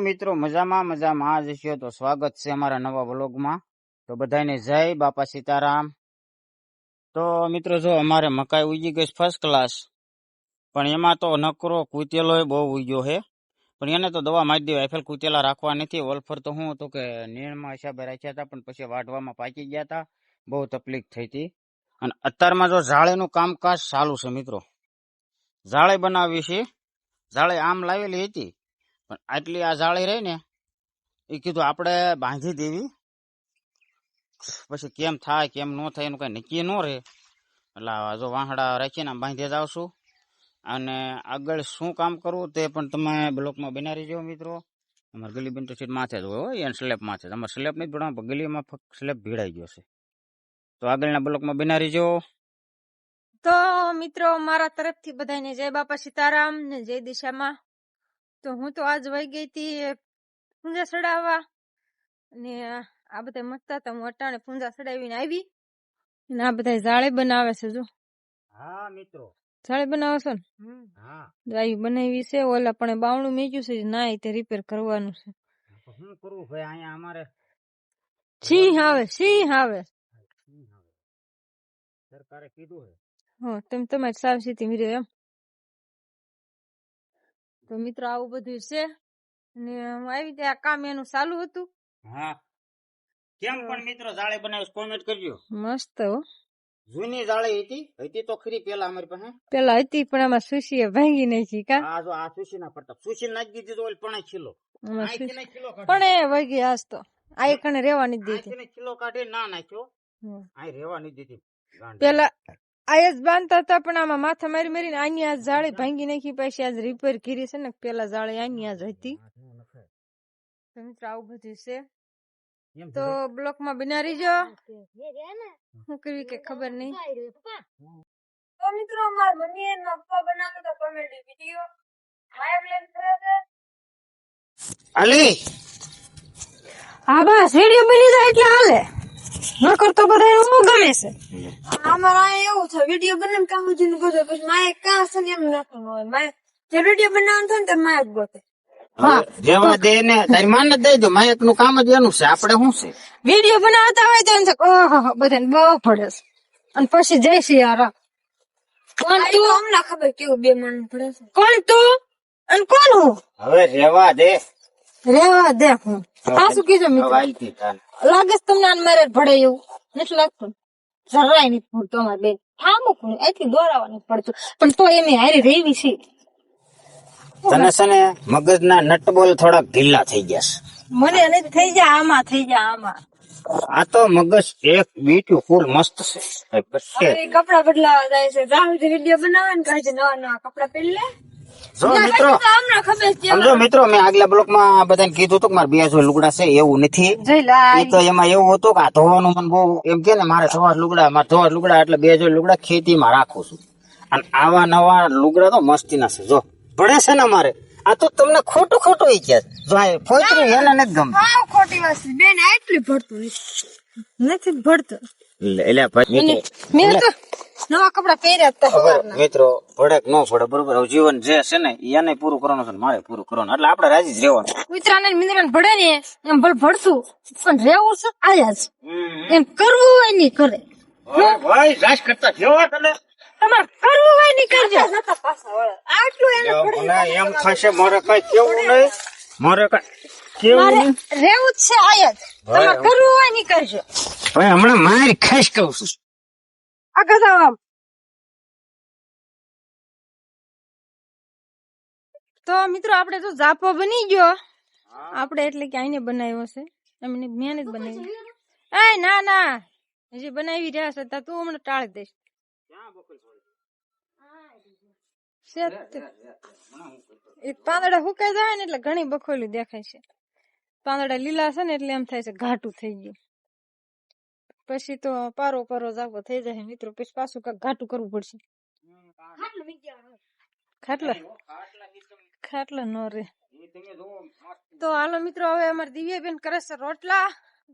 મિત્રો મજામાં મજામાં જ છો તો સ્વાગત છે અમારા નવા વ્લોગમાં. તો બધાને જય બાપા સીતારામ. તો મિત્રો જો અમારે મકાઈ ઉગી ગઈ ફર્સ્ટ ક્લાસ, પણ એમાં તો નકરો કૂતેલો બહુ ઉગ્યો છે. પણ એને તો દવા મારી દેવાય, આઈફેલ કૂતેલા રાખવા નથી. ઓલફર તો શું હતું કે નીણમાં હિસાબે રાખ્યા હતા, પણ પછી વાઢવામાં પાકી ગયા હતા, બહુ તકલીફ થઈ હતી. અને અત્યારમાં જો જાળીનું કામકાજ ચાલુ છે મિત્રો. જાળી બનાવી છે, જાળી આમ લાવેલી હતી, પણ આટલી આ જાળી રહી ને એ કીધું આપણે બાંધી દેવી, પછી કેમ થાય કેમ ન થાય એનું કઈ નક્કી ન રહે. એટલે જો વાહડા રાખીને બાંધી જાવશું. અને આગળ શું કામ કરવું તે પણ તમે બ્લોકમાં બનાવી જાઓ મિત્રો. અમારે ગલીબેન તો સીટ માથે જ હોય એને સ્લેબ માથે જ, અમારે સ્લેબ નહીં ભણાવ, ગલીમાં ફક્ત સ્લેબ ભીડાઈ ગયો છે. તો આગળના બ્લોકમાં બનાવી જાઓ. તો મિત્રો મારા તરફથી બધાને જય બાપા સીતારામ ને જય દિશામાં. તો હું તો આજ વહી ગઈ હતી પૂંજા ચડાવવા, ને આ બધા મસ્તા હતા. હું અટાણે પૂંજા ચડાવીને આવી, ને આ બધા જાળે બનાવે છે. જો હા મિત્રો જાળે બનાવો છો ને? હા આવી બનાવી છે. ઓલા પણ બાવણું મેક્યું છે, ના તે રિપેર કરવાનું છે. શું કરવું ભાઈ, અહીંયા અમારે સિંહ આવે, સિંહ આવે. સરકારે કીધું છે. હા, તમે તમારી સાવચેતી mirror એમ. તો મિત્રો આવું બધું છે, ને હું આવી ત્યાં કામ એનું ચાલુ હતું. હા, કેમ પણ મિત્રો જાળી બનાવી કોમેન્ટ કરજો. મસ્ત હો. જૂની જાળી હતી તો ખરી પેલા અમારી પાસે. પેલા હતી પણ આમાં સુશીએ ભાંગી નાખી કા. આ જો આ સુશી ના પડતા, સુશી નાખી દીધી તો ઓલ 5 કિલો. પણ એ વગી આજ તો આ એકને રેવા નથી દેતી. આને કિલો કાઢી ના નાખ્યો, આ રેવા નથી દેતી. પેલા આય જ બાંધતા હતા, પણ આમાં માથા મારી મારીને આની આ જાળી ભાંગી નાખી. પછી આજ રિપેર કરી છે ને. પેલા જાળી આની આજ હતી. તો મિત્રો આવું બધું છે. તો બ્લોક માં બનાવી જો શું કરવી કે ખબર નહીં. તો મિત્રો મારા મમ્મી અને પપ્પા બનાવતા હતા કોમેડી વિડીયો. માય પ્લેન કરે છે અલી. હા બસ વિડીયો બની જાય એટલે હાલે. નકર તો બધા હું ગમે છે. અમારા એવું છે, વિડીયો બનાવીને કામ જ ગોતે, પછી માય કાં છે ને એમ નાખવાનું હોય. માય જે વિડીયો બનાવવાનું થાય ને તે માય જ ગોતે. હા, જેવા દે ને તારી માન જ દઈ દો. માયક નું કામ જ એનું છે. આપણે શું છે, વિડીયો બનાવતા હોય તો એમ થાય ઓહો બધાને બહુ પડે છે. અને પછી જઈશ યાર કોણ તું, અમને ખબર કેવું બે મન પડે છે. કોણ તું અને કોણ હું? હવે રેવા દે, રેવા દે. હું આ શું કીધું મિત્રો, લાગે છે તમને આને મારે ભળે એવું નથી લાગતું? જરાય નથી પડતો અમારે બેન. હા મૂકું અહીંથી દોરાવા નથી પડતું, પણ તો એને હારે રેવી છે. તને છે ને મગજના નટબોલ થોડાક ઢીલા થઈ ગયા છે. મને નથી થઈ જાય, આમાં થઈ જાય આમાં. આ તો મગજ એક બીટું ફૂલ મસ્ત છે. કપડા બદલાવા જાય છે. રાહુલ વિડીયો બનાવે ને કહે છે નવા નવા કપડા પહેરી લે. જો મિત્રો, સમજો મિત્રો, મેં આગલા બ્લોકમાં બધાને કીધું હતું કે મારે 2 જોડ લુગડા છે. એવું નથી. એ તો એમાં એવું હતું કે આ ધોવાનું મને બહુ એમ કે ને, મારે ધોવા લુગડા એટલે 2 જોડ લુગડા ખેતીમાં રાખું છું. અને આવા નવા લુગડા તો મસ્તીના છે. જો ભણે છે ને મારે. આ તો તમને ખોટું ખોટું ઈ કે જો આ ફોતરી એને નથી ગમતું. હા ખોટી વાત છે બેન, એટલી ભરતું નથી ભરતું. એટલે ભાઈ મેં તો નવા કપડા પહેર્યા હતા. મિત્રો ભડક ન ભડે બરોબર. જીવન જે છે ને એને પૂરું કરવાનું છે, મારે પૂરું કરવાનું. એટલે આપણે રાજી જ રહેવાનું. કૂતરાને મિંદરાને ભળે ને એમ ભળતું, પણ રહેવું છે આયા જ. એમ કરવું હોય નહીં કરે. ભાઈ રાજ કરતા જેવા તને તમારે કરવું હોય નહીં કરજો. આટલું એને એમ થશે. મારે કઈ કેવું નહીં, મારે કઈ કેવું નહીં. રહેવું જ છે આયા જ. તમારે કરવું હોય નહીં કરજો. ભાઈ હમણાં મારી ખાસ કહું છું. આગળ આમ તો મિત્રો આપણે તો જાપો બની ગયો. આપણે એટલે કે આઈને બનાવ્યો છે, એમને મેં જ બનાવી. એ ના ના હજી બનાવી રહ્યા છે. તું હમણાં ટાળી દઈશ. પાંદડા સુકાઈ જાય ને એટલે ઘણી બખોલી દેખાય છે. પાંદડા લીલા છે ને એટલે એમ થાય છે ઘાટું થઈ ગયું. પછી તો પારો પારો જાપો થઈ જાય મિત્રો. પછી પાછું કાંઈક ઘાટું કરવું પડશે. ખાટલા નો રે. તો હાલો મિત્રો, હવે અમારે દિવ્યાબેન કરે છે રોટલા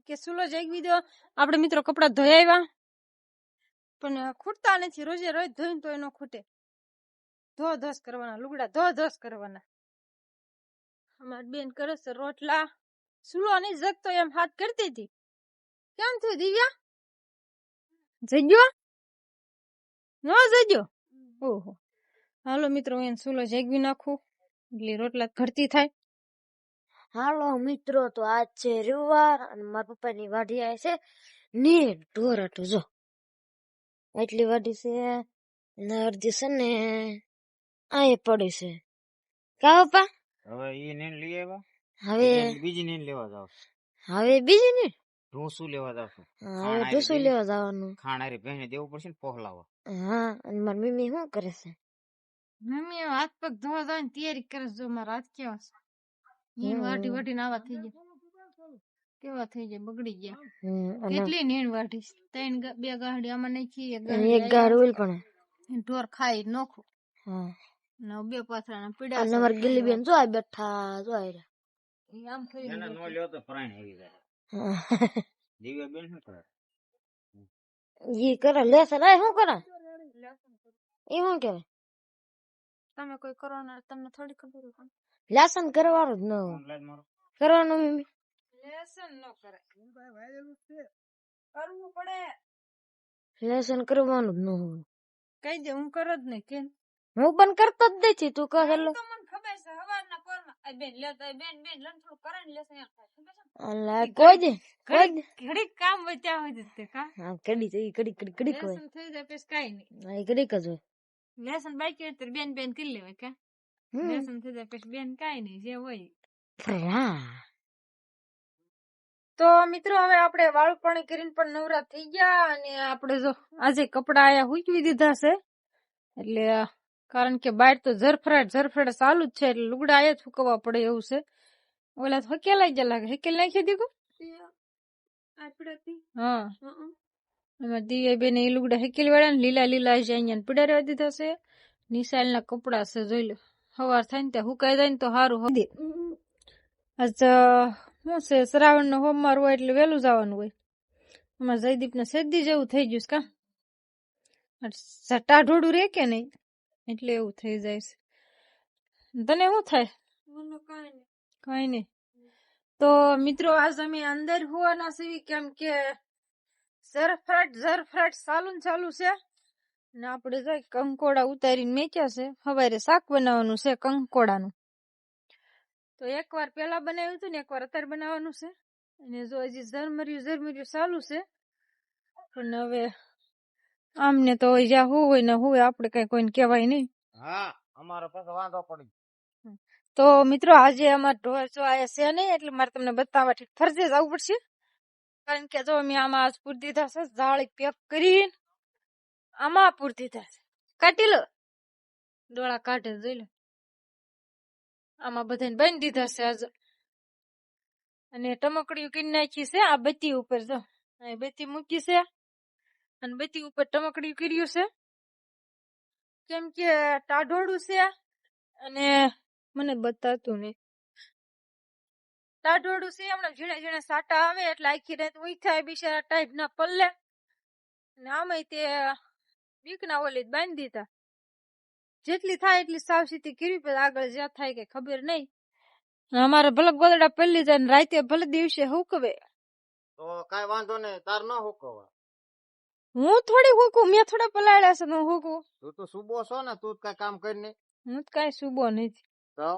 કે સુલો જાગવી દો. આપણે મિત્રો કપડા ધોઈ આવ્યા, પણ ખૂટતા નથી. રોજે રોજ ધોઈને તો એનો ખૂટે. ધો ધસ કરવાના લુગડા, ધો ધસ કરવાના. અમારી બેન કરે છે રોટલા. સુલો નહીં જગતો એમ હાથ કરતી હતી. કેમ થયું દિવ્યા? જગ્યો? ન જગ્યો? ઓહો. હાલો મિત્રો, એને સુલો જગવી નાખું એટલે રોટલા ઘડતી થાય. હાલો મિત્રો, તો આજ છે રવિવાર અને મારા પપ્પાની વાડી આવે છે ને ઢોર હતું જો એટલી વાડી છે ને અડધી છે ને આ પડી છે કા પપ્પા હવે ઈ નીણ લઈ આવ્યા, હવે બીજી નીણ લેવા જાવ. હવે બીજી ને ઢોસું લેવા જાવ છું. હવે ઢોસું લેવા જવાનું. ખાણારી પહેને દેવું પડશે ને પોહલાવા. હા, અને મારી મમ્મી શું કરે છે? મમ્મી હાથ પગ ધોવા ધોવાની તૈયારી કરે છે. જો મારા હાથ કેવા છે, નીણ વાટી વાટીને આવા થઈ ગયા. કેવા થઈ ગયા, બગડી ગયા. કેટલી નીણ વાટી? બે ગાંઠડી આમાં નાખી, એક ગાડ ઓલ પણ ઢોર ખાઈ નોખું. હા, ને બે પાથરાના પીડા અને અમાર ગિલ્લી બેન જો આ બેઠા જો આ આમ ફરી એને નો લ્યો તો પ્રાણ આવી જાય. દિવ્યા બેન શું કરે? ઈ કરે લેસન આ શું કરે? ઈ શું કહેવાય? તમે કોઈ કરો ને તમને થોડી ખબર હોય. લેસન કરવાનું જ ન હોય. ઓનલાઈન મારો કરવાનું મમ્મી લેસન ન કરે, કરવું પડે. લેસન કરવાનું જ ન હોય. કઈ દે, હું કરો જ નહીં. કેમ? હું પણ કરતો જ નથી. તું કહે એટલે તો મને ખબર છે. હવારના પોરમાં આ બેન લેતા બેન લન થોડું કરે ને લેસન એમ થાય. ખબર છે? અલા કોઈ દે ઘડીક કામ હોય ત્યાં હોય તે કા હા કડી જઈ કડી કોઈ લેસન થઈ જાય પછી કાઈ નહીં. આ કડી જ હોય. લેસન બાકી હોય તો બેન કરી લેવાય કા. લેસન થઈ જાય પછી બેન કાઈ નહીં, જે હોય. હા, તો મિત્રો, હવે આપણે વાળું પાણી કરીને પણ નવરા થઈ ગયા. અને આપણે જો આજે કપડા આયા હુકવી દીધા છે. એટલે કારણ કે બહાર તો ઝરફરાટ ચાલુ જ છે, એટલે લુગડા આયા જ સુકવવા પડે એવું છે. ઓલા તો હકેલાઈ જ લાગે. હકેલ નાખી દીધું. હા, એમાં દિવ્યા બેન એ લુગડા હકેલ વાળા ને લીલા છે અહીંયા પીડા રહેવા દીધા છે. નિશાલ ના કપડા છે, જોઈ લો. સવાર થાય ને ત્યાં હુકાઈ જાય ને તો સારું. શું છે, શ્રાવણ નો હોમવાર હોય એટલે વહેલું જવાનું હોય. અમારે જયદીપ ને શેરદી જેવું થઈ ગયું કા, ટાઢોડું રે કે નહીં એટલે એવું થઈ જાય છે. તને શું થાય? કઈ નહીં. તો મિત્રો, આજ અમે અંદર હોવાના છીએ, કેમ કે ઝરફરાટ ચાલુ છે. ને આપણે જાય કંકોડા ઉતારીને મેચ્યા છે. સવારે શાક બનાવવાનું છે કંકોડાનું. તો એકવાર પેલા બનાવ્યું હતું ને એકવાર અત્યારે બનાવવાનું છે. અને જો હજી ઝરમર્યું ચાલુ છે. પણ હવે આમને તો જ્યાં હોય ને હોય, આપણે કઈ કોઈને કહેવાય નહીં. હા, અમારો પાસે વાંધો પડી. તો મિત્રો, આજે અમારા ઢોર જો આયા છે નહીં, એટલે મારે તમને બતાવવા ઠીક ફરજે જવું પડશે. કારણ કે જો મેં આમાં આજ પૂરી દીધા છે, જાળી પેક કરીને આમાં પૂરી દીધા છે. કાઢી લો, ડોળા કાઢે જોઈ લો. આમાં બધાને બાંધી દીધા છે આજે. અને ટમકડીઓ કરી નાખી છે આ બત્તી ઉપર. જો અહીં બત્તી મૂકી છે અને બત્તી ઉપર ટમકડીઓ કર્યું છે, કેમ કે ટાઢોડું છે. અને મને બતાતું નહીં. ટાઢોડું છે, હમણાં ઝીણા સાટા આવે એટલે આખી રાત ઉઠાય બિચારા ટાઈટ ના પલ્લે. અને આમાં તે બીકના ઓલી બાંધી દીધા. જેટલી થાય એટલી સાવચેતી કરવી પડે, આગળ જ્યાં થાય કે ખબર નહીં. અમારે ભલે ગોદડા પલ્લી જાય ને રાતે ભલે દિવસે હુકવે. તો કઈ વાંધો નહીં, તાર ન હુકવા. હું થોડી હુકું, મેં થોડા પલાળ્યા છે. હું હુકું? તું તો સુબો છો ને, તું કઈ કામ કરી નહીં. હું કઈ સુબો નથી. તો